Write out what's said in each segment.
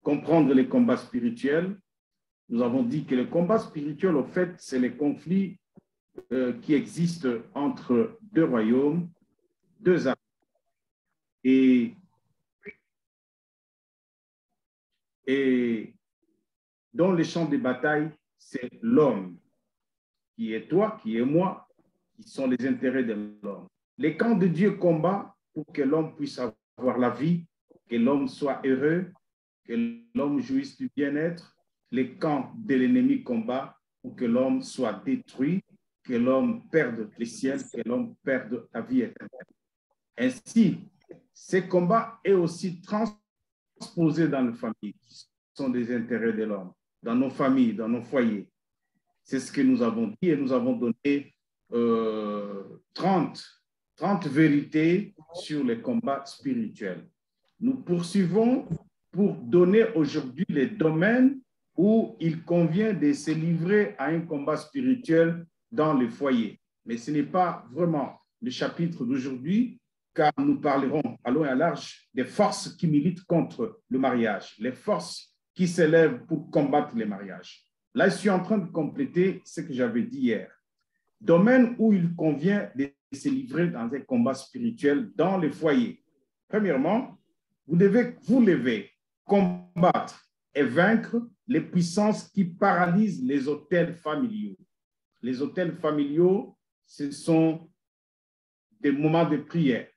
comprendre les combats spirituels. Nous avons dit que les combats spirituels, au fait, c'est les conflits qui existent entre deux royaumes, deux armées. Et dans les champs de bataille, c'est l'homme qui est toi, qui est moi, qui sont les intérêts de l'homme. Les camps de Dieu combattent pour que l'homme puisse avoir la vie, que l'homme soit heureux, que l'homme jouisse du bien-être. Les camps de l'ennemi combattent pour que l'homme soit détruit, que l'homme perde le ciel, que l'homme perde la vie éternelle. Ainsi, ces combats est aussi transposés dans les familles, qui sont des intérêts de l'homme, dans nos familles, dans nos foyers. C'est ce que nous avons dit et nous avons donné 30 vérités sur les combats spirituels. Nous poursuivons pour donner aujourd'hui les domaines où il convient de se livrer à un combat spirituel dans le foyer. Mais ce n'est pas vraiment le chapitre d'aujourd'hui, car nous parlerons à long et à large des forces qui militent contre le mariage, les forces qui s'élèvent pour combattre les mariages. Là, je suis en train de compléter ce que j'avais dit hier. Domaine où il convient de se livrer dans un combat spirituel dans les foyers. Premièrement, vous devez vous lever, combattre et vaincre les puissances qui paralysent les autels familiaux. Les autels familiaux, ce sont des moments de prière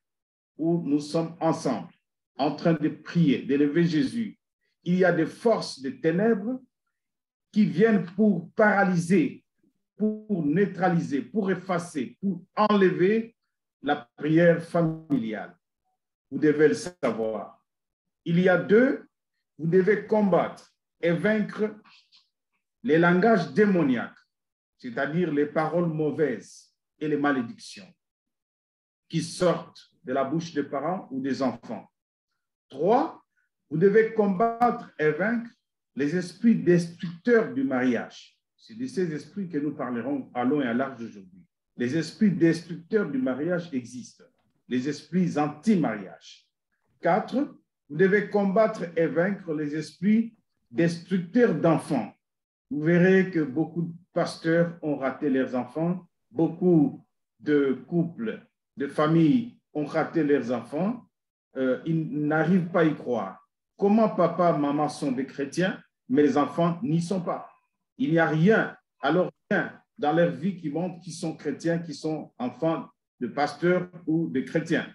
où nous sommes ensemble, en train de prier, d'élever Jésus. Il y a des forces de ténèbres qui viennent pour paralyser, pour neutraliser, pour effacer, pour enlever la prière familiale. Vous devez le savoir. Il y a deux, vous devez combattre et vaincre les langages démoniaques, c'est-à-dire les paroles mauvaises et les malédictions qui sortent de la bouche des parents ou des enfants. 3, vous devez combattre et vaincre les esprits destructeurs du mariage. C'est de ces esprits que nous parlerons à long et à large aujourd'hui. Les esprits destructeurs du mariage existent. Les esprits anti-mariage. 4, vous devez combattre et vaincre les esprits destructeurs d'enfants. Vous verrez que beaucoup de pasteurs ont raté leurs enfants. Beaucoup de couples, de familles ont raté leurs enfants. Ils n'arrivent pas à y croire. Comment papa, maman sont des chrétiens, mais les enfants n'y sont pas. Il n'y a rien, alors rien dans leur vie qui montre qu'ils sont chrétiens, qui sont enfants de pasteurs ou de chrétiens.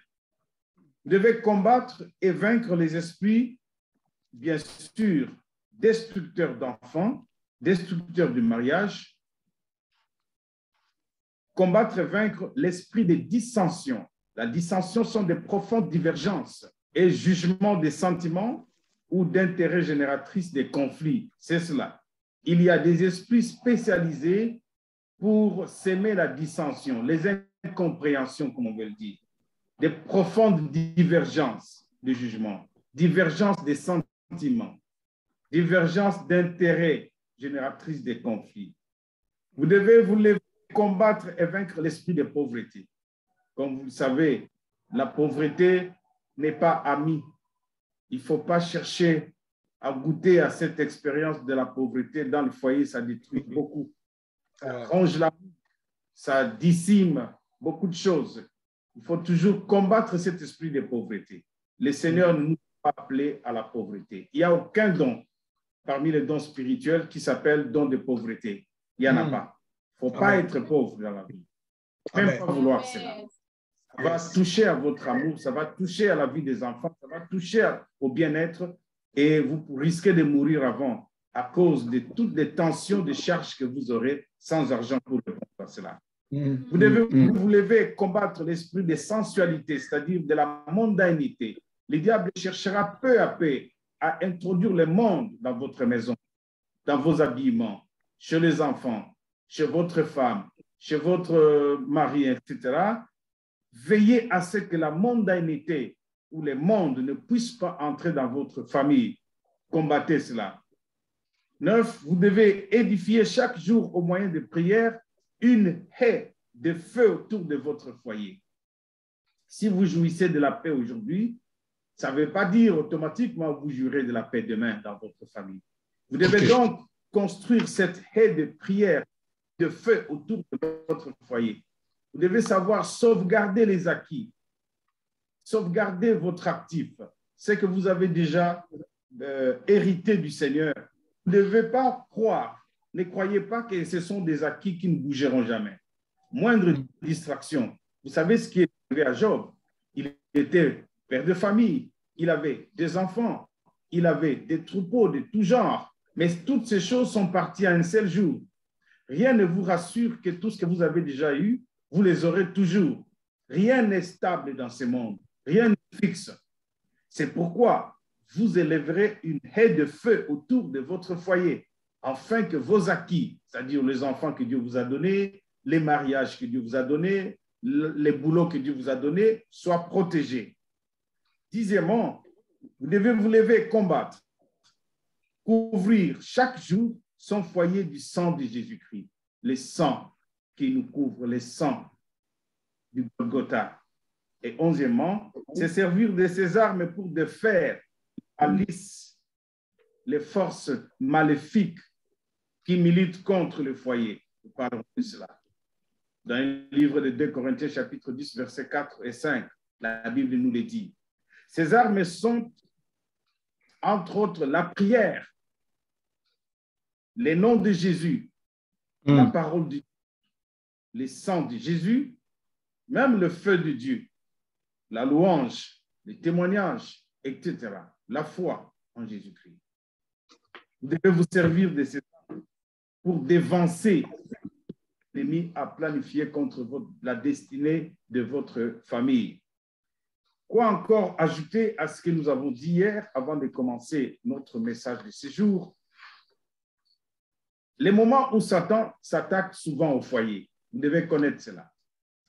Vous devez combattre et vaincre les esprits, bien sûr, destructeurs d'enfants, destructeurs du mariage. Combattre et vaincre l'esprit des dissensions. La dissension sont des profondes divergences et jugements des sentiments ou d'intérêts génératrices des conflits. C'est cela. Il y a des esprits spécialisés pour s'aimer la dissension, les incompréhensions, comme on veut le dire, des profondes divergences de jugement, divergences des sentiments, divergences d'intérêts génératrices des conflits. Vous devez vous lever, combattre et vaincre l'esprit de pauvreté. Comme vous le savez, la pauvreté n'est pas amie. Il ne faut pas chercher à goûter à cette expérience de la pauvreté. Dans le foyer, ça détruit beaucoup. Ça ronge la vie, ça discime beaucoup de choses. Il faut toujours combattre cet esprit de pauvreté. Le Seigneur ne nous a pas appelés à la pauvreté. Il n'y a aucun don parmi les dons spirituels qui s'appelle don de pauvreté. Il n'y en a pas. Il ne faut pas être pauvre dans la vie. Même pas vouloir cela. Ça va toucher à votre amour, ça va toucher à la vie des enfants, ça va toucher au bien-être et vous risquez de mourir avant à cause de toutes les tensions, de charges que vous aurez sans argent pour répondre à cela. Vous devez vous lever, combattre l'esprit de sensualité, c'est-à-dire de la mondanité. Le diable cherchera peu à peu à introduire le monde dans votre maison, dans vos habillements, chez les enfants, chez votre femme, chez votre mari, etc. Veillez à ce que la mondanité ou le monde ne puisse pas entrer dans votre famille. Combattez cela. 9, vous devez édifier chaque jour au moyen de prières une haie de feu autour de votre foyer. Si vous jouissez de la paix aujourd'hui, Ça ne veut pas dire automatiquement vous jurez de la paix demain dans votre famille. Vous devez donc construire cette haie de prière, de feu autour de votre foyer. Vous devez savoir sauvegarder les acquis, sauvegarder votre actif, ce que vous avez déjà hérité du Seigneur. Vous ne devez pas croire, ne croyez pas que ce sont des acquis qui ne bougeront jamais. Moindre distraction. Vous savez ce qui est arrivé à Job? Il était père de famille, il avait des enfants, il avait des troupeaux de tout genre, mais toutes ces choses sont parties à un seul jour. Rien ne vous rassure que tout ce que vous avez déjà eu, vous les aurez toujours. Rien n'est stable dans ce monde, rien n'est fixe. C'est pourquoi vous élèverez une haie de feu autour de votre foyer, afin que vos acquis, c'est-à-dire les enfants que Dieu vous a donnés, les mariages que Dieu vous a donnés, les boulots que Dieu vous a donnés, soient protégés. Dixièmement, vous devez vous lever et combattre, couvrir chaque jour son foyer du sang de Jésus-Christ, le sang qui nous couvre, le sang du Golgotha. Et onzièmement, c'est servir de ces armes pour défaire à lisse les forces maléfiques qui militent contre le foyer. Nous parlerons de cela. Dans le livre de 2 Corinthiens, chapitre 10, versets 4 et 5, la Bible nous le dit. Ces armes sont, entre autres, la prière, les noms de Jésus, la parole de Dieu, le sang de Jésus, même le feu de Dieu, la louange, les témoignages, etc. La foi en Jésus-Christ. Vous devez vous servir de ces armes pour dévancer l'ennemi à planifier contre la destinée de votre famille. Quoi encore ajouter à ce que nous avons dit hier avant de commencer notre message de ce jour? Les moments où Satan s'attaque souvent au foyer, vous devez connaître cela.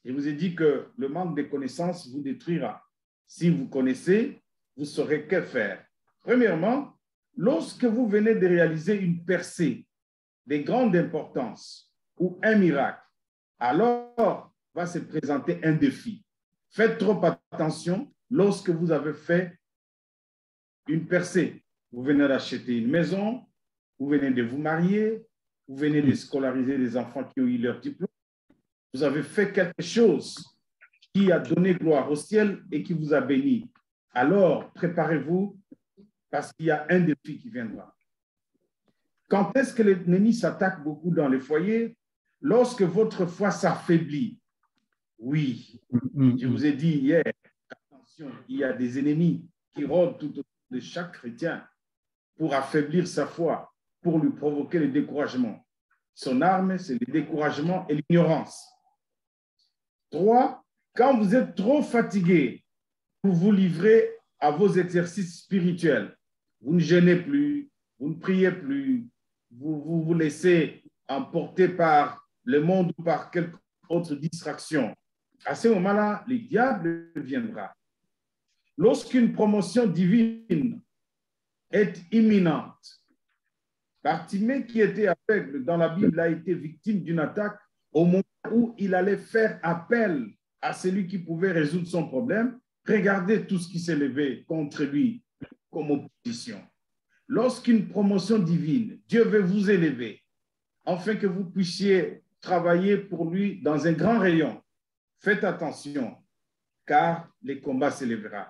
Je vous ai dit que le manque de connaissances vous détruira. Si vous connaissez, vous saurez que faire. Premièrement, lorsque vous venez de réaliser une percée de grande importance ou un miracle, alors va se présenter un défi. Faites trop attention lorsque vous avez fait une percée. Vous venez d'acheter une maison, vous venez de vous marier, vous venez de scolariser des enfants qui ont eu leur diplôme. Vous avez fait quelque chose qui a donné gloire au ciel et qui vous a béni. Alors, préparez-vous parce qu'il y a un défi qui viendra. Quand est-ce que l'ennemi s'attaque beaucoup dans les foyers? Lorsque votre foi s'affaiblit. Oui, je vous ai dit hier, attention, il y a des ennemis qui rôdent tout autour de chaque chrétien pour affaiblir sa foi, pour lui provoquer le découragement. Son arme, c'est le découragement et l'ignorance. 3, quand vous êtes trop fatigué pour vous livrer à vos exercices spirituels, vous ne jeûnez plus, vous ne priez plus, vous vous laissez emporter par le monde ou par quelque autre distraction. À ce moment-là, le diable viendra. Lorsqu'une promotion divine est imminente, Bartimée qui était aveugle dans la Bible a été victime d'une attaque au moment où il allait faire appel à celui qui pouvait résoudre son problème. Regardez tout ce qui s'est levé contre lui comme opposition. Lorsqu'une promotion divine, Dieu veut vous élever, afin que vous puissiez travailler pour lui dans un grand rayon. Faites attention, car les combats s'élèveront.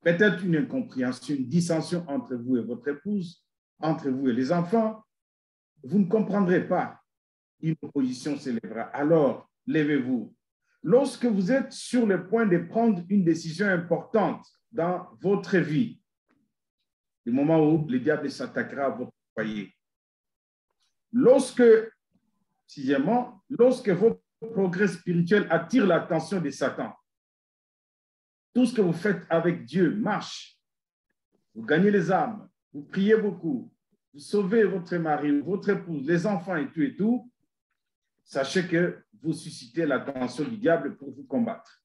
Peut-être une incompréhension, une dissension entre vous et votre épouse, entre vous et les enfants. Vous ne comprendrez pas. Une opposition s'élèvera. Alors, levez-vous. Lorsque vous êtes sur le point de prendre une décision importante dans votre vie, le moment où le diable s'attaquera à votre foyer. Sixièmement, lorsque vos progrès spirituels attirent l'attention de Satan, tout ce que vous faites avec Dieu marche. Vous gagnez les âmes, vous priez beaucoup, vous sauvez votre mari, votre épouse, les enfants et tout, sachez que vous suscitez l'attention du diable pour vous combattre.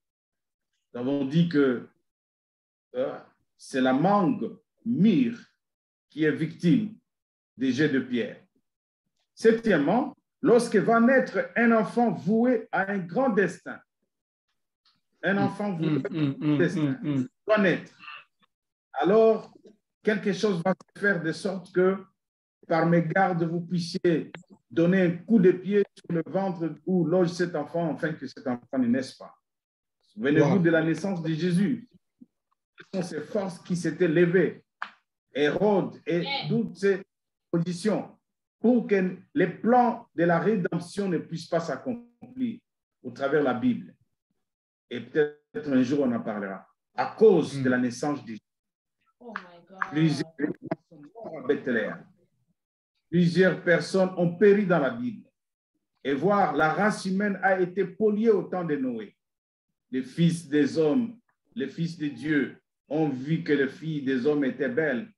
Nous avons dit que c'est la mangue mûre qui est victime des jets de pierre. Septièmement, lorsque va naître un enfant voué à un grand destin, un enfant voué à un grand destin doit naître. alors quelque chose va se faire de sorte que par mégarde, vous puissiez donner un coup de pied sur le ventre où loge cet enfant, afin que cet enfant ne naisse pas. Souvenez-vous de la naissance de Jésus. Ce sont ces forces qui s'étaient levées, Hérode et toutes ces positions, pour que les plans de la rédemption ne puissent pas s'accomplir au travers de la Bible. Et peut-être un jour on en parlera. À cause de la naissance de Jésus. Oh my God. Plusieurs sont morts à Bethléem. Plusieurs personnes ont péri dans la Bible. Et voir la race humaine a été poliée au temps de Noé. Les fils des hommes, les fils de Dieu ont vu que les filles des hommes étaient belles.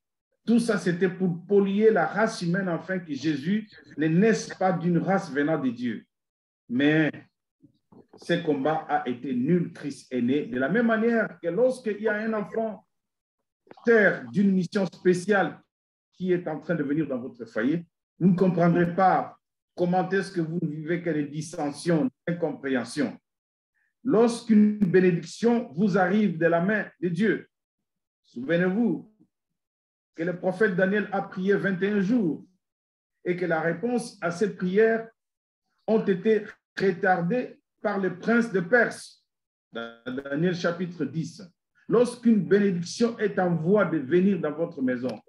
Tout ça, c'était pour polier la race humaine afin que Jésus ne naisse pas d'une race venant de Dieu. Mais ce combat a été nul, Christ est né. De la même manière que lorsqu'il y a un enfant terre d'une mission spéciale qui est en train de venir dans votre foyer, vous ne comprendrez pas comment est-ce que vous vivez que les dissensions, l'incompréhension. Lorsqu'une bénédiction vous arrive de la main de Dieu, souvenez-vous que le prophète Daniel a prié 21 jours et que la réponse à cette prière ont été retardées par le prince de Perse, dans Daniel chapitre 10. Lorsqu'une bénédiction est en voie de venir dans votre maison,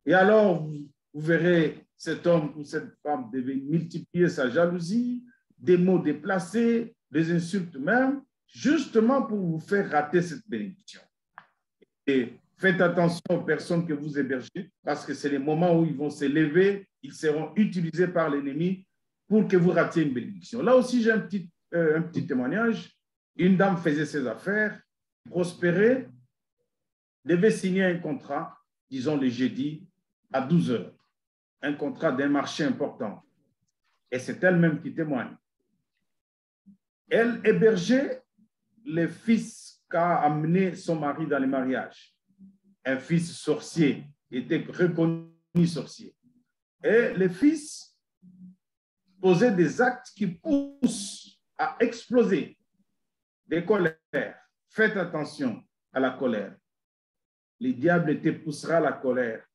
et alors vous verrez cet homme ou cette femme multiplier sa jalousie, des mots déplacés, des insultes même, justement pour vous faire rater cette bénédiction. Et faites attention aux personnes que vous hébergez, parce que c'est les moments où ils vont se lever, ils seront utilisés par l'ennemi pour que vous ratiez une bénédiction. Là aussi, j'ai un petit témoignage. Une dame faisait ses affaires, prospérait, devait signer un contrat, disons le jeudi, à 12 heures. Un contrat d'un marché important. Et c'est elle-même qui témoigne. Elle hébergeait le fils qu'a amené son mari dans le mariage. Un fils sorcier, était reconnu sorcier. Et le fils posait des actes qui poussent à exploser des colères. Faites attention à la colère. Le diable te poussera à la colère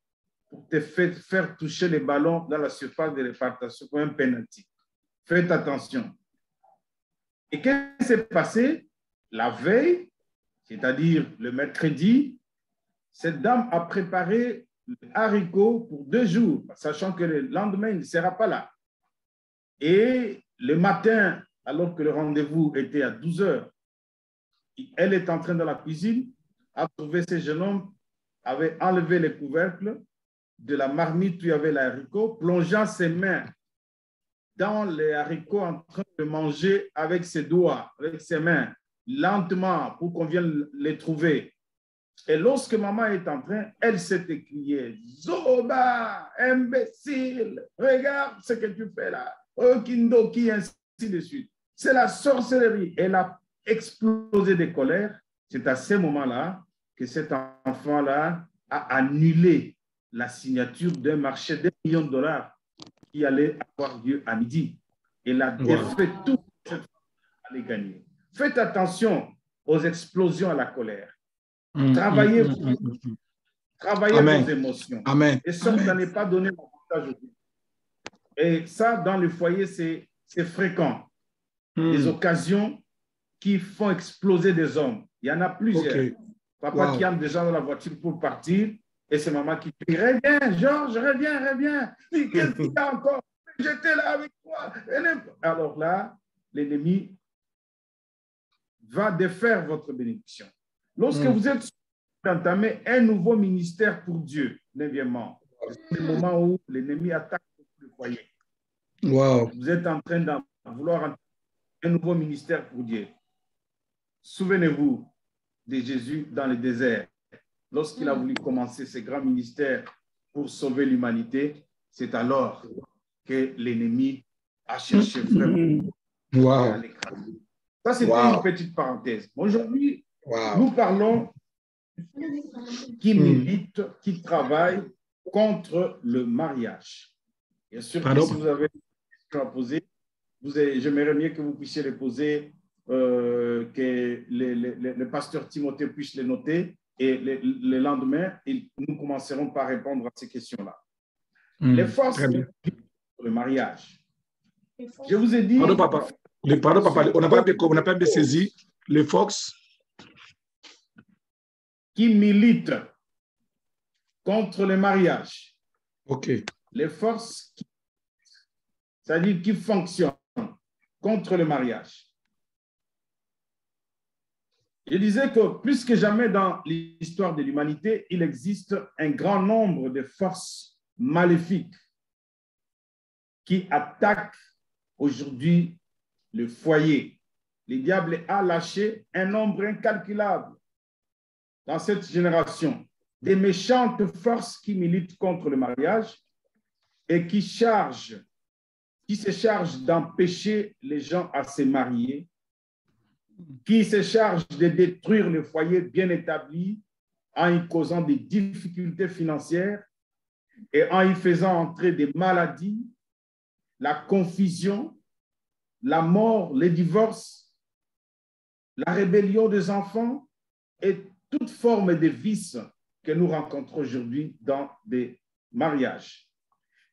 pour te faire toucher les ballons dans la surface de répartition comme un penalty. Faites attention. Et qu'est-ce qui s'est passé? La veille, c'est-à-dire le mercredi, cette dame a préparé le haricot pour 2 jours, sachant que le lendemain, il ne sera pas là. Et le matin, alors que le rendez-vous était à 12 heures, elle est entrée dans la cuisine, a trouvé ce jeune homme, avait enlevé les couvercles de la marmite où il y avait les haricots, plongeant ses mains dans les haricots en train de manger avec ses doigts, avec ses mains, lentement pour qu'on vienne les trouver. Et lorsque maman est en train, elle s'est écriée, Zoba, imbécile, regarde ce que tu fais là, Okindoki, ainsi de suite. C'est la sorcellerie. Elle a explosé de colère. C'est à ce moment-là que cet enfant-là a annulé la signature d'un marché d'1 million de dollars qui allait avoir lieu à midi. Elle a défait tout pour aller gagner. Faites attention aux explosions à la colère. Travaillez vos émotions. Amen. Et ça, ça n'est pas donné l'avantage aux autres. Et ça, dans le foyer, c'est fréquent. Des occasions qui font exploser des hommes. Il y en a plusieurs. Okay. Papa qui entre des gens dans la voiture pour partir, et c'est maman qui dit, reviens, Georges, reviens. Qu'est-ce qu'il y a encore? J'étais là avec toi. Alors là, l'ennemi va défaire votre bénédiction. Lorsque vous êtes entamé un nouveau ministère pour Dieu, neuvièmement, c'est le moment où l'ennemi attaque le foyer. Wow. Vous êtes en train de vouloir entrer un nouveau ministère pour Dieu. Souvenez-vous de Jésus dans le désert. Lorsqu'il a voulu commencer ce grand ministère pour sauver l'humanité, c'est alors que l'ennemi a cherché vraiment à l'écraser. Ça, c'était une petite parenthèse. Aujourd'hui, nous parlons qui milite, qui travaille contre le mariage. Bien sûr, si vous avez des questions à poser, j'aimerais mieux que vous puissiez les poser, que le pasteur Timothée puisse les noter et le lendemain, nous commencerons par répondre à ces questions-là. Les forces le mariage. Je vous ai dit... Pardon, papa. Pardon, papa. On n'a pas bien saisi les forces qui militent contre le mariage. OK. Les forces, c'est-à-dire qui fonctionnent contre le mariage. Je disais que plus que jamais dans l'histoire de l'humanité, il existe un grand nombre de forces maléfiques qui attaquent aujourd'hui le foyer. Le diable a lâché un nombre incalculable dans cette génération des méchantes forces qui militent contre le mariage et qui se chargent d'empêcher les gens à se marier, qui se chargent de détruire le foyer bien établi en y causant des difficultés financières et en y faisant entrer des maladies, la confusion, la mort, les divorces, la rébellion des enfants et toute forme de vices que nous rencontrons aujourd'hui dans des mariages.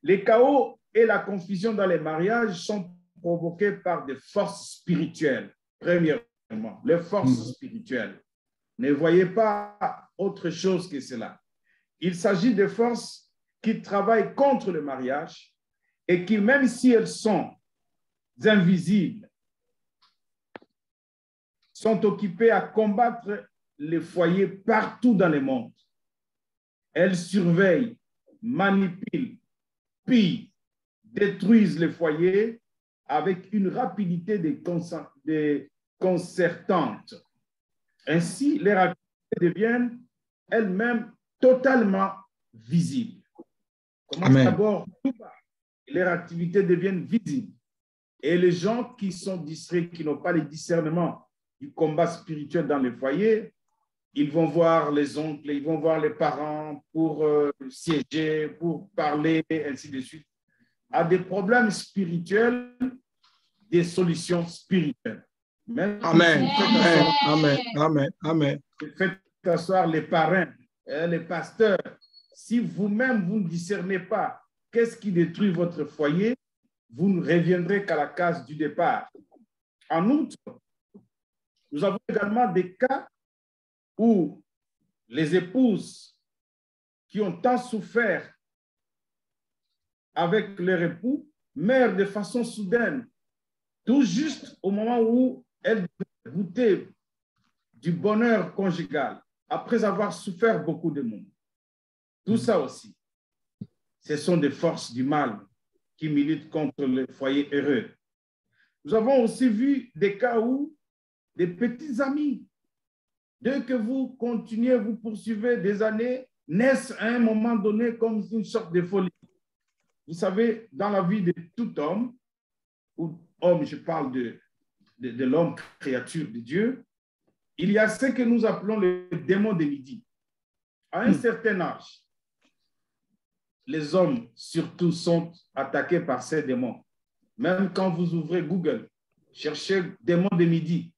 Les chaos et la confusion dans les mariages sont provoqués par des forces spirituelles. Premièrement, les forces spirituelles. Ne voyez pas autre chose que cela. Il s'agit de forces qui travaillent contre le mariage et qui, même si elles sont invisibles, sont occupées à combattre les foyers partout dans le monde. Elles surveillent, manipulent, pillent, détruisent les foyers avec une rapidité déconcertante. Ainsi, leurs activités deviennent elles-mêmes totalement visibles. Commence d'abord tout bas. Leurs activités deviennent visibles. Et les gens qui sont distraits, qui n'ont pas le discernement du combat spirituel dans les foyers, ils vont voir les oncles, ils vont voir les parents pour siéger, pour parler, ainsi de suite. À des problèmes spirituels, des solutions spirituelles. Même Amen. Amen. Amen. Amen. Faites asseoir les parrains, les pasteurs. Si vous-même, vous ne discernez pas qu'est-ce qui détruit votre foyer, vous ne reviendrez qu'à la case du départ. En outre, nous avons également des cas où les épouses qui ont tant souffert avec leur époux meurent de façon soudaine, tout juste au moment où elles goûtaient du bonheur conjugal, après avoir souffert beaucoup de monde. Tout ça aussi, ce sont des forces du mal qui militent contre le foyer heureux. Nous avons aussi vu des cas où des petits amis, dès que vous continuez, vous poursuivez des années, naissent à un moment donné comme une sorte de folie. Vous savez, dans la vie de tout homme, ou homme, je parle de l'homme créature de Dieu, il y a ce que nous appelons le démon de midi. À un certain âge, les hommes surtout sont attaqués par ces démons. Même quand vous ouvrez Google, cherchez démon de midi,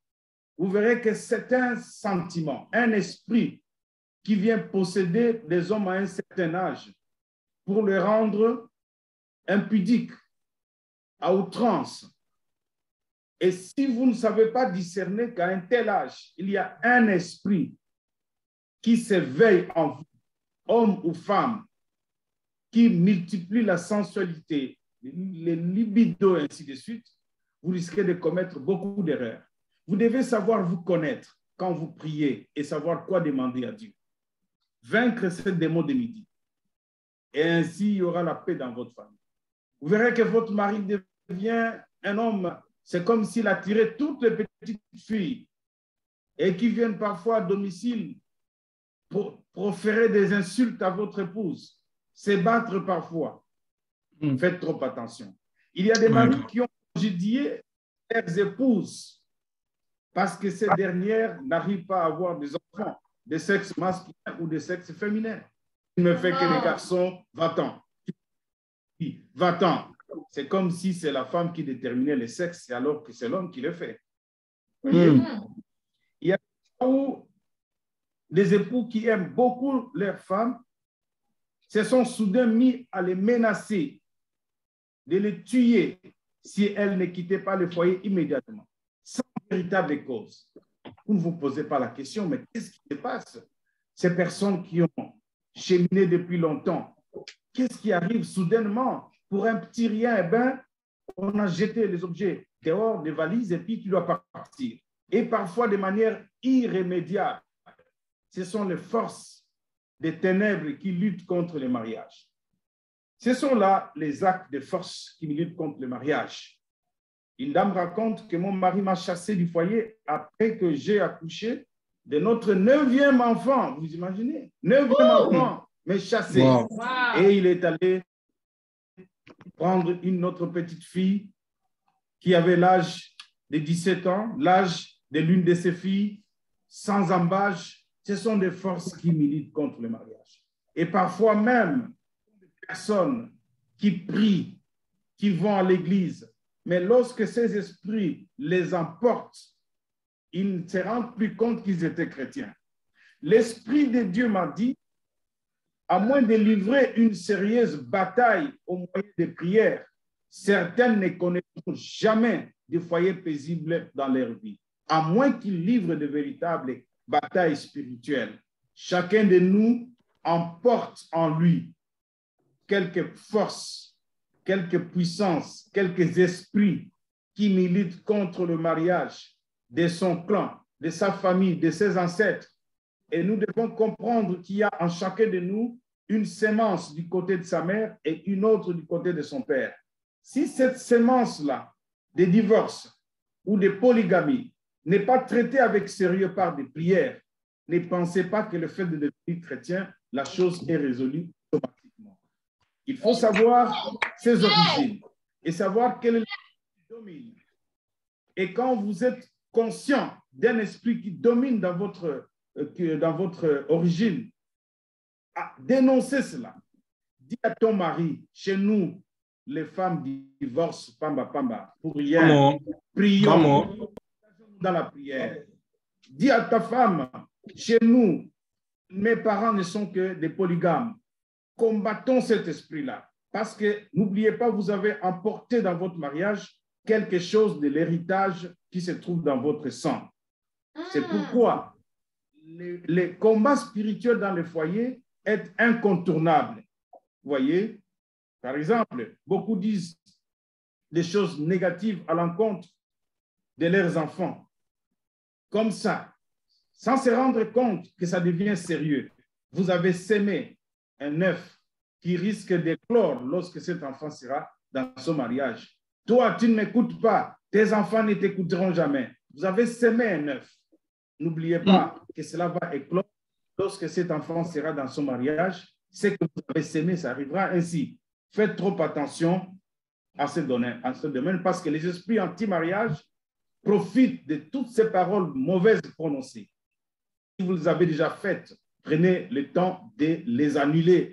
vous verrez que c'est un sentiment, un esprit qui vient posséder les hommes à un certain âge pour les rendre impudiques, à outrance. Et si vous ne savez pas discerner qu'à un tel âge, il y a un esprit qui s'éveille en vous, homme ou femme, qui multiplie la sensualité, les libidos, ainsi de suite, vous risquez de commettre beaucoup d'erreurs. Vous devez savoir vous connaître quand vous priez et savoir quoi demander à Dieu. Vaincre ce démon de midi. Et ainsi, il y aura la paix dans votre famille. Vous verrez que votre mari devient un homme, c'est comme s'il attirait toutes les petites filles et qui viennent parfois à domicile pour proférer des insultes à votre épouse, se battre parfois. Faites trop attention. Il y a des maris qui ont congédié leurs épouses parce que ces dernières n'arrivent pas à avoir des enfants de sexe masculin ou de sexe féminin. Il ne fait que les garçons, va-t'en. Va-t'en. C'est comme si c'est la femme qui déterminait le sexe alors que c'est l'homme qui le fait. Il y a où les époux qui aiment beaucoup leurs femmes se sont soudain mis à les menacer de les tuer si elles ne quittaient pas le foyer immédiatement, sans véritable cause. Vous ne vous posez pas la question, mais qu'est-ce qui se passe? Ces personnes qui ont cheminé depuis longtemps, qu'est-ce qui arrive soudainement? Pour un petit rien, eh bien, on a jeté les objets dehors des valises et puis tu dois partir. Et parfois de manière irrémédiable. Ce sont les forces des ténèbres qui luttent contre le mariage. Ce sont là les actes de force qui luttent contre le mariage. Une dame raconte que mon mari m'a chassé du foyer après que j'ai accouché de notre 9e enfant. Vous imaginez? 9e enfant, mais chassé. Wow. Et il est allé prendre une autre petite fille qui avait l'âge de 17 ans, l'âge de l'une de ses filles, sans embâche. Ce sont des forces qui militent contre le mariage. Et parfois même, des personnes qui prient, qui vont à l'église, mais lorsque ces esprits les emportent, ils ne se rendent plus compte qu'ils étaient chrétiens. L'Esprit de Dieu m'a dit, à moins de livrer une sérieuse bataille au moyen des prières, certaines ne connaîtront jamais de foyer paisible dans leur vie, à moins qu'ils livrent de véritables batailles spirituelles. Chacun de nous emporte en lui quelques forces, quelques puissances, quelques esprits qui militent contre le mariage de son clan, de sa famille, de ses ancêtres. Et nous devons comprendre qu'il y a en chacun de nous une sémence du côté de sa mère et une autre du côté de son père. Si cette sémence-là, des divorces ou des polygamies, n'est pas traitée avec sérieux par des prières, ne pensez pas que le fait de devenir chrétien, la chose est résolue automatiquement. Il faut savoir ses origines et savoir quel est l'esprit qui domine. Et quand vous êtes conscient d'un esprit qui domine dans votre origine, dénoncez cela. Dis à ton mari, chez nous, les femmes divorcent, pamba, pamba, pour rien. Prions dans la prière. Dis à ta femme, chez nous, mes parents ne sont que des polygames. Combattons cet esprit-là. Parce que n'oubliez pas, vous avez emporté dans votre mariage quelque chose de l'héritage qui se trouve dans votre sang. C'est pourquoi les combats spirituels dans le foyer est incontournable. Vous voyez, par exemple, beaucoup disent des choses négatives à l'encontre de leurs enfants. Comme ça, sans se rendre compte que ça devient sérieux. Vous avez sémé un œuf qui risque d'éclore lorsque cet enfant sera dans son mariage. Toi, tu ne m'écoutes pas, tes enfants ne t'écouteront jamais. Vous avez sémé un œuf. N'oubliez pas que cela va éclore lorsque cet enfant sera dans son mariage. Ce que vous avez sémé, ça arrivera ainsi. Faites trop attention à ce domaine parce que les esprits anti-mariage profitent de toutes ces paroles mauvaises prononcées. Si vous les avez déjà faites, prenez le temps de les annuler,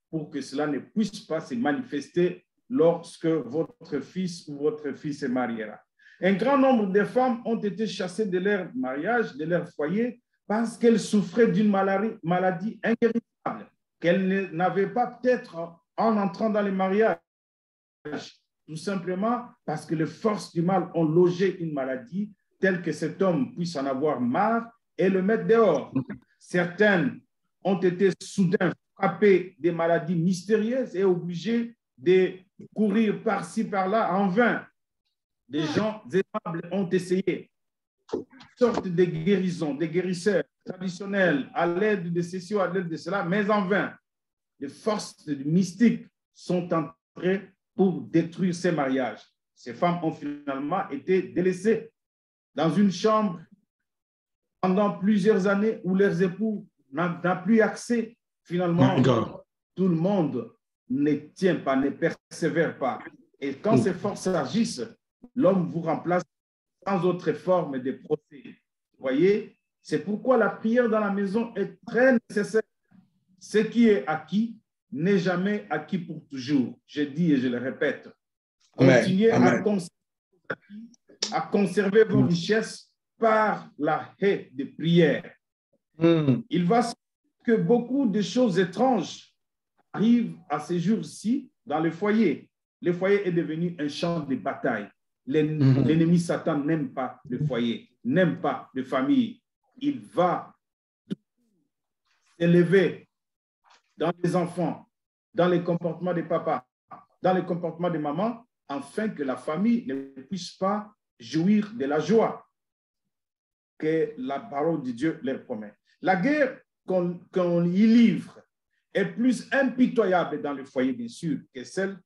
pour que cela ne puisse pas se manifester lorsque votre fils ou votre fille se mariera. Un grand nombre de femmes ont été chassées de leur mariage, de leur foyer, parce qu'elles souffraient d'une maladie inguérissable, qu'elles n'avaient pas peut-être en entrant dans le mariage, tout simplement parce que les forces du mal ont logé une maladie telle que cet homme puisse en avoir marre et le mettre dehors. Certaines ont été soudain frappées des maladies mystérieuses et obligées de courir par-ci, par-là en vain. Des gens aimables ont essayé toutes sortes de guérisons, des guérisseurs traditionnels à l'aide de ceci ou à l'aide de cela, mais en vain. Les forces mystiques sont entrées pour détruire ces mariages. Ces femmes ont finalement été délaissées dans une chambre pendant plusieurs années où leurs époux n'ont plus accès. Finalement, tout le monde ne tient pas, ne persévère pas. Et quand ces forces agissent, l'homme vous remplace sans autre forme de procès. Vous voyez, c'est pourquoi la prière dans la maison est très nécessaire. Ce qui est acquis n'est jamais acquis pour toujours. Je dis et je le répète. Continuez à conserver vos richesses par la haie de prière. Il va se que beaucoup de choses étranges arrivent à ces jours-ci dans le foyer. Le foyer est devenu un champ de bataille. L'ennemi Satan n'aime pas le foyer, n'aime pas les familles. Il va s'élever dans les enfants, dans les comportements des papas, dans les comportements des mamans, afin que la famille ne puisse pas jouir de la joie que la parole de Dieu leur promet. La guerre qu'on y livre est plus impitoyable dans le foyer, bien sûr, que celle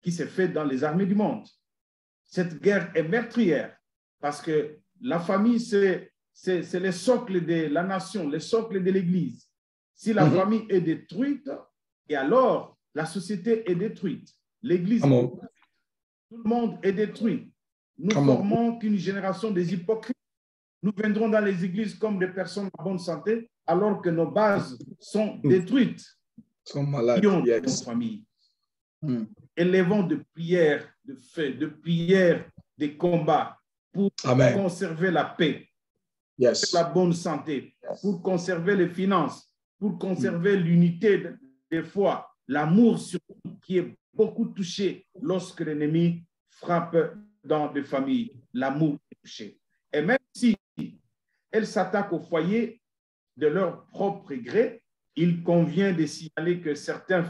qui se fait dans les armées du monde. Cette guerre est meurtrière parce que la famille, c'est le socle de la nation, le socle de l'Église. Si la famille est détruite, et alors la société est détruite. L'Église, tout le monde est détruit. Nous formons qu'une génération des hypocrites. Nous viendrons dans les églises comme des personnes en bonne santé, alors que nos bases sont détruites. Sont malades. Nos familles. Élevons de prières, de faits, de prières, des combats pour conserver la paix, la bonne santé, pour conserver les finances, pour conserver l'unité des foi, l'amour surtout qui est beaucoup touché lorsque l'ennemi frappe dans des familles. L'amour est touché. Et même si elles s'attaquent au foyer de leur propre gré, il convient de signaler que certaines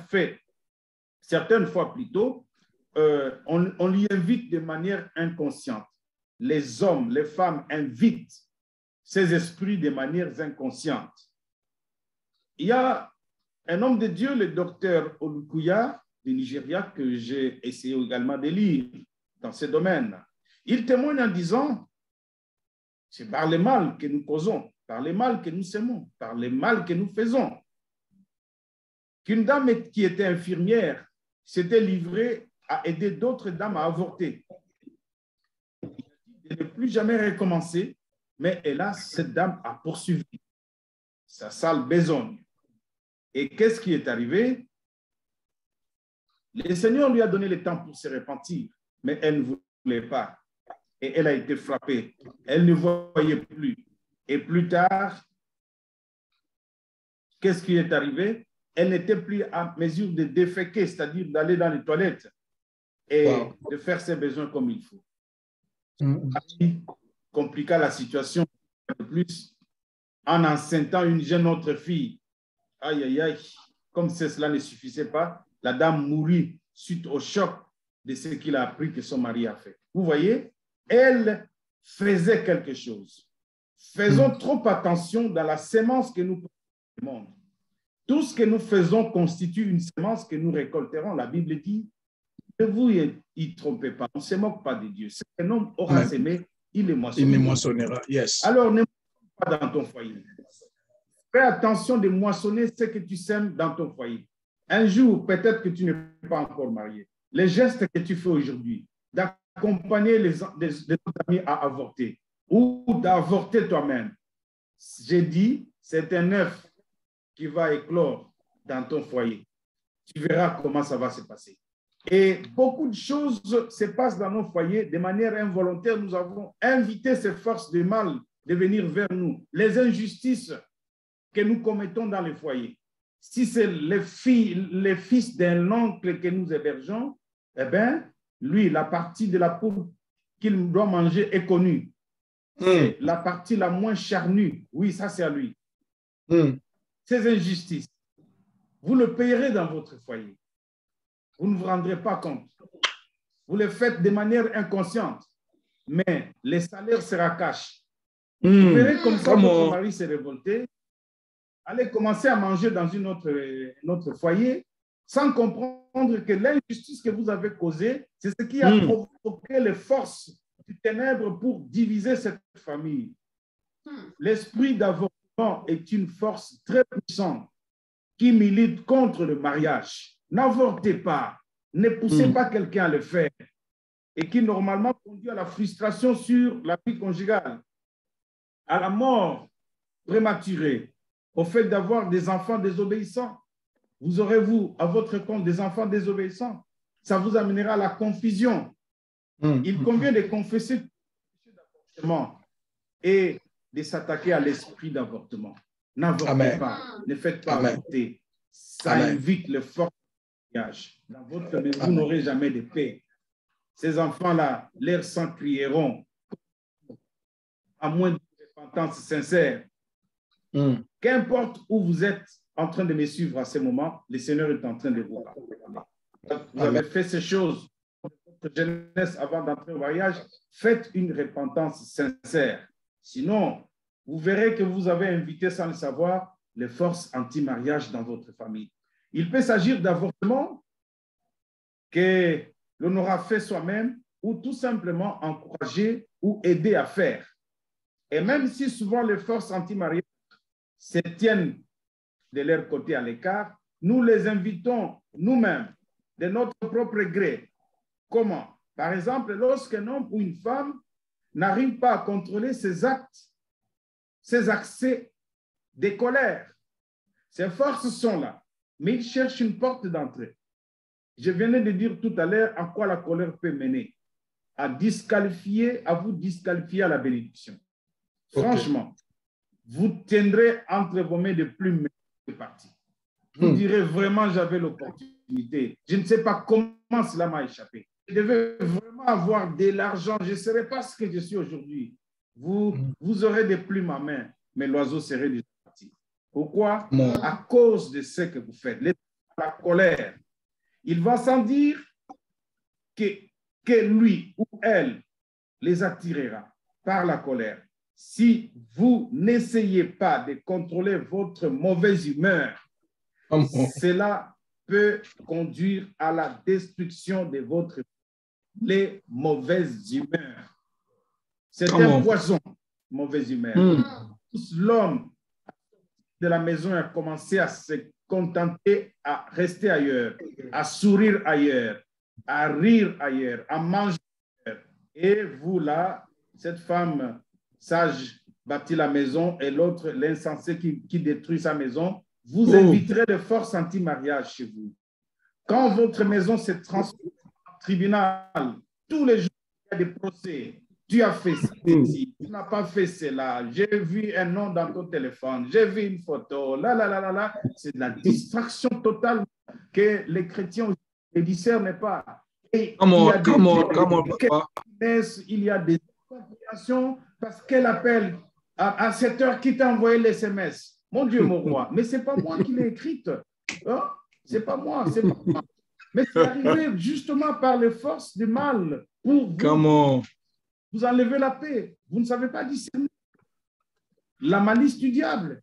fois plutôt, on l'y invite de manière inconsciente. Les hommes, les femmes invitent ces esprits de manière inconsciente. Il y a un homme de Dieu, le docteur Olukuya du Nigeria, que j'ai essayé également de lire dans ce domaine. Il témoigne en disant: c'est par le mal que nous causons, par le mal que nous semons, par le mal que nous faisons. Qu'une dame qui était infirmière s'était livrée à aider d'autres dames à avorter. Elle ne plus jamais recommencer, mais hélas, cette dame a poursuivi sa sale besogne. Et qu'est-ce qui est arrivé? Le Seigneur lui a donné le temps pour se repentir, mais elle ne voulait pas. Et elle a été frappée. Elle ne voyait plus. Et plus tard, qu'est-ce qui est arrivé? Elle n'était plus à mesure de déféquer, c'est-à-dire d'aller dans les toilettes et de faire ses besoins comme il faut. Compliqua la situation de plus en enceintant une jeune autre fille. Aïe, aïe, aïe. Comme cela ne suffisait pas, la dame mourut suite au choc de ce qu'il a appris que son mari a fait. Vous voyez, elle faisait quelque chose. Faisons trop attention dans la sémence que nous portons dans le monde. Tout ce que nous faisons constitue une sémence que nous récolterons. La Bible dit: ne vous y trompez pas, on ne se moque pas de Dieu. Ce qu'un homme aura sémé, il les moissonnera. Il les moissonnera, yes. Alors, ne moissonne pas dans ton foyer. Fais attention de moissonner ce que tu sèmes dans ton foyer. Un jour, peut-être que tu n'es pas encore marié. Les gestes que tu fais aujourd'hui, d'accompagner les amis à avorter ou d'avorter toi-même, j'ai dit, c'est un œuf qui va éclore dans ton foyer. Tu verras comment ça va se passer. Et beaucoup de choses se passent dans nos foyers de manière involontaire. Nous avons invité ces forces de mal de venir vers nous. Les injustices que nous commettons dans les foyers. Si c'est les fils d'un oncle que nous hébergeons, eh bien, lui, la partie de la poule qu'il doit manger est connue. C'est la partie la moins charnue. Oui, ça, c'est à lui. Ces injustices, vous le payerez dans votre foyer. Vous ne vous rendrez pas compte. Vous le faites de manière inconsciente, mais le salaire sera cash. Vous verrez comme ça, votre mari s'est révolté. Allez commencer à manger dans notre foyer sans comprendre que l'injustice que vous avez causée, c'est ce qui a provoqué les forces du ténèbre pour diviser cette famille. L'esprit d'avortement est une force très puissante qui milite contre le mariage. N'avortez pas, ne poussez pas quelqu'un à le faire et qui normalement conduit à la frustration sur la vie conjugale, à la mort prématurée, au fait d'avoir des enfants désobéissants. Vous aurez, vous, à votre compte, des enfants désobéissants. Ça vous amènera à la confusion. Il convient de confesser l'avortement et de s'attaquer à l'esprit d'avortement. N'avortez pas, ne faites pas avorter. Ça invite le fort mariage. Dans votre maison, vous n'aurez jamais de paix. Ces enfants-là, leurs sangs crieront, à moins de repentance sincère. Qu'importe où vous êtes en train de me suivre à ce moment, le Seigneur est en train de vous parler. Vous avez fait ces choses dans votre jeunesse avant d'entrer au mariage, faites une repentance sincère. Sinon, vous verrez que vous avez invité sans le savoir les forces anti-mariage dans votre famille. Il peut s'agir d'avortement que l'on aura fait soi-même ou tout simplement encourager ou aider à faire. Et même si souvent les forces anti-mariage se tiennent de leur côté à l'écart, nous les invitons nous-mêmes, de notre propre gré. Comment? Par exemple, lorsqu'un homme ou une femme n'arrive pas à contrôler ses actes, ses accès de colère, ces forces sont là, mais il cherche une porte d'entrée. Je venais de dire tout à l'heure à quoi la colère peut mener. À vous disqualifier à la bénédiction. Franchement, vous tiendrez entre vos mains de plus de parties. Vous direz vraiment, j'avais l'opportunité. Je ne sais pas comment cela m'a échappé. Je devais vraiment avoir de l'argent. Je ne serais pas ce que je suis aujourd'hui. Vous aurez des plumes à main, mais l'oiseau serait déjà parti. Pourquoi? À cause de ce que vous faites. La colère. Il va sans dire que lui ou elle les attirera par la colère. Si vous n'essayez pas de contrôler votre mauvaise humeur, cela peut conduire à la destruction de votre vie. Les mauvaises humeurs. C'est un poison, mauvaise humeur. L'homme de la maison a commencé à se contenter, à rester ailleurs, à sourire ailleurs, à rire ailleurs, à manger ailleurs. Et vous là, cette femme sage bâtit la maison et l'autre, l'insensé qui détruit sa maison, vous inviterez de force anti-mariage chez vous. Quand votre maison se transforme en tribunal, tous les jours, il y a des procès. Tu as fait ceci, tu n'as pas fait cela. J'ai vu un nom dans ton téléphone, j'ai vu une photo. C'est de la distraction totale que les chrétiens ne discernent pas. Et il y a des complications parce qu'elle appelle à cette heure qui t'a envoyé l'SMS. Mon Dieu, mon roi, mais ce n'est pas moi qui l'ai écrite. Hein? Ce n'est pas moi, c'est pas moi. Mais c'est arrivé justement par les forces du mal pour vous enlever la paix. Vous ne savez pas discerner la malice du diable.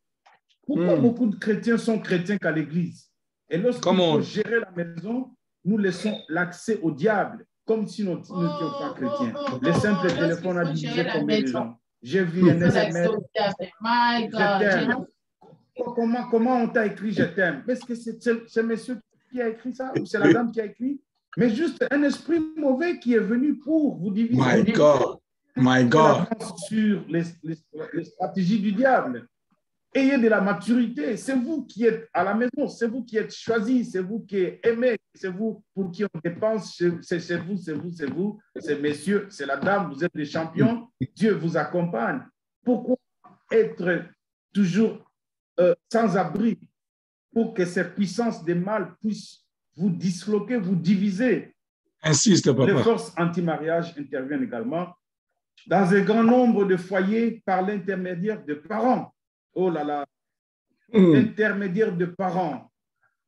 Pourquoi beaucoup de chrétiens sont chrétiens qu'à l'église? Et lorsqu'il faut gérer la maison, nous laissons l'accès au diable, comme si nous n'étions pas chrétiens. Les simples téléphones à diviser combien de gens? J'ai vu un SMS. Je t'aime. Comment on t'a écrit je t'aime? Est-ce que c'est monsieur qui a écrit ça ou c'est la dame qui a écrit? Mais juste un esprit mauvais qui est venu pour vous diviser. My God. My God. Sur les stratégies du diable. Ayez de la maturité. C'est vous qui êtes à la maison. C'est vous qui êtes choisi. C'est vous qui aimez. C'est vous pour qui on dépense. C'est vous. C'est messieurs. C'est la dame. Vous êtes des champions. Dieu vous accompagne. Pourquoi être toujours sans abri pour que ces puissances des mal puissent vous disloquer, vous diviser? Insiste, papa. Les forces anti-mariage interviennent également dans un grand nombre de foyers par l'intermédiaire de parents. Oh là là, l'intermédiaire de parents.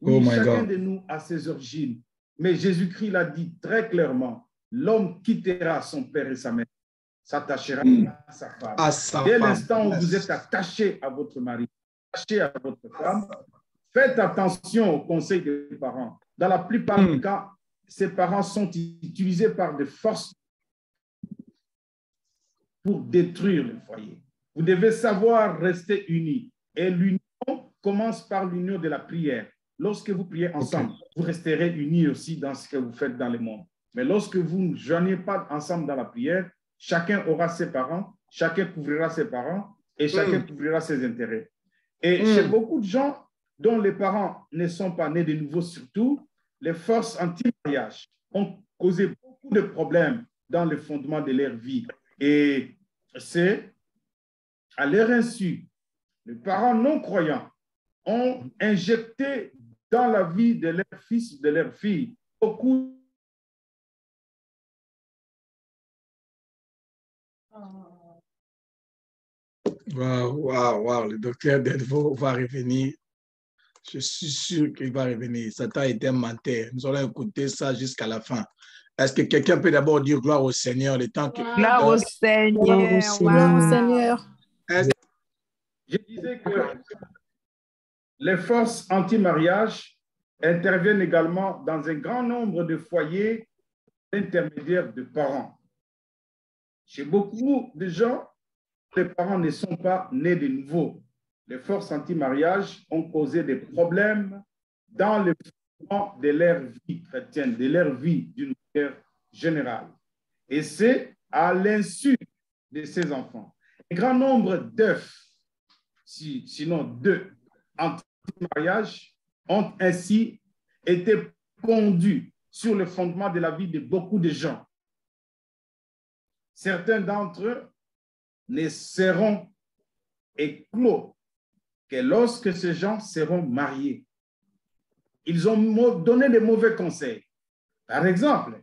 Oui, chacun de nous a ses origines. Mais Jésus-Christ l'a dit très clairement, l'homme quittera son père et sa mère, s'attachera à sa femme. Dès l'instant où vous êtes attaché à votre mari, attaché à votre femme, faites attention aux conseils des parents. Dans la plupart des cas, ces parents sont utilisés par des forces pour détruire le foyer. Vous devez savoir rester unis. Et l'union commence par l'union de la prière. Lorsque vous priez ensemble, vous resterez unis aussi dans ce que vous faites dans le monde. Mais lorsque vous ne joignez pas ensemble dans la prière, chacun aura ses parents, chacun couvrira ses parents et chacun couvrira ses intérêts. Et chez beaucoup de gens dont les parents ne sont pas nés de nouveau, surtout, les forces anti-mariage ont causé beaucoup de problèmes dans le fondement de leur vie. Et c'est à leur insu les parents non croyants ont injecté dans la vie de leurs fils, de leurs filles, beaucoup. Wow. Le docteur Delvaux va revenir. Je suis sûr qu'il va revenir. Satan était menteur. Nous allons écouter ça jusqu'à la fin. Est-ce que quelqu'un peut d'abord dire gloire au Seigneur le temps que... Gloire au Seigneur. Gloire au Seigneur. Je disais que les forces anti-mariage interviennent également dans un grand nombre de foyers intermédiaires de parents. Chez beaucoup de gens, les parents ne sont pas nés de nouveau. Les forces anti-mariage ont causé des problèmes dans le fondement de leur vie chrétienne, de leur vie d'une manière générale. Et c'est à l'insu de ces enfants. Un grand nombre d'œufs, sinon deux, anti-mariage, ont ainsi été pondus sur le fondement de la vie de beaucoup de gens. Certains d'entre eux ne seront éclos que lorsque ces gens seront mariés. Ils ont donné de mauvais conseils. Par exemple,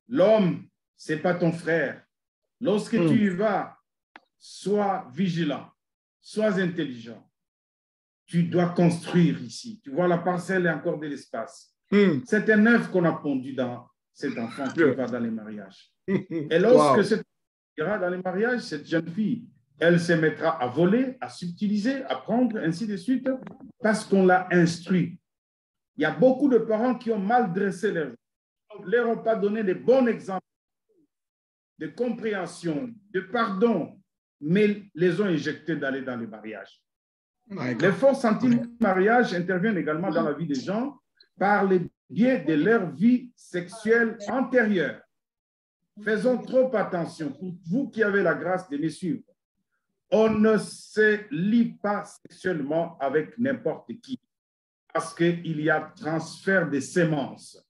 l'homme, ce n'est pas ton frère. Lorsque tu y vas, sois vigilant, sois intelligent. Tu dois construire ici. Tu vois, la parcelle est encore de l'espace. C'est un œuf qu'on a pondu dans cet enfant qui va dans les mariages. Et lorsque cette ira dans les mariages, cette jeune fille, elle se mettra à voler, à subtiliser, à prendre, ainsi de suite, parce qu'on l'a instruit. Il y a beaucoup de parents qui ont mal dressé leurs enfants, ne leur ont pas donné de bons exemples de compréhension, de pardon, mais les ont injectés d'aller dans les mariages. Les forces anti-mariage interviennent également dans la vie des gens par le biais de leur vie sexuelle antérieure. Faisons trop attention, pour vous qui avez la grâce de me suivre. On ne se lie pas sexuellement avec n'importe qui parce qu'il y a transfert de sémences,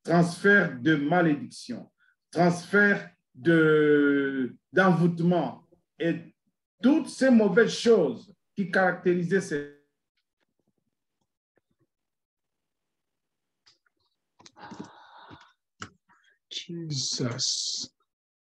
transfert de malédiction, transfert d'envoûtement et toutes ces mauvaises choses qui caractérisaient ces... Jesus.